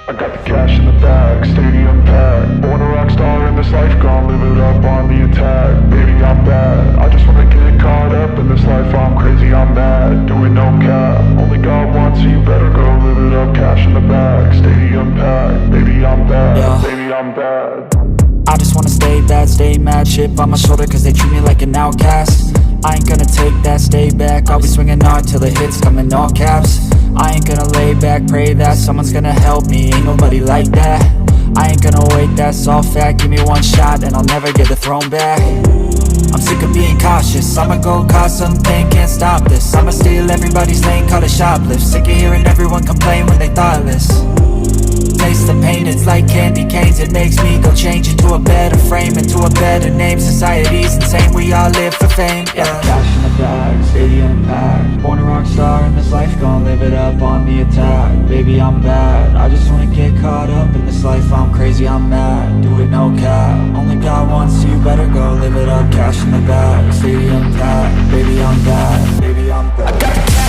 I got the cash in the bag, stadium packed. Born a rock star in this life, gon' live it up on the attack. Baby, I'm bad, I just wanna get caught up in this life. I'm crazy, I'm mad, doing no cap. Only God wants, so you better go live it up. Cash in the bag, stadium packed. Baby, I'm bad, Yeah. baby, I'm bad. I just wanna stay bad, stay mad. Chip on my shoulder cause they treat me like an outcast. I ain't gonna take that, stay back. I'll be swinging hard till the hits come in all caps. I ain't gonna lay back, pray that someone's gonna help me. Ain't nobody like that. I ain't gonna wait, that's all fact. Give me one shot and I'll never get the throne back. I'm sick of being cautious, I'ma go cause something, can't stop this. I'ma steal everybody's lane, call it shoplift. Sick of hearing everyone complain when they thoughtless. Taste the pain, it's like candy canes. It makes me go change into a better frame, into a better name. Society's insane, we all live for fame, yeah. Cash in the bag, stadium packed. Born a rock star in this life, gon' live it up on the attack. Baby, I'm bad, I just wanna get caught up in this life. I'm crazy, I'm mad, do it no cap. Only God wants, so you better go live it up. Cash in the bag, stadium packed. Baby, I'm bad, baby, I'm bad.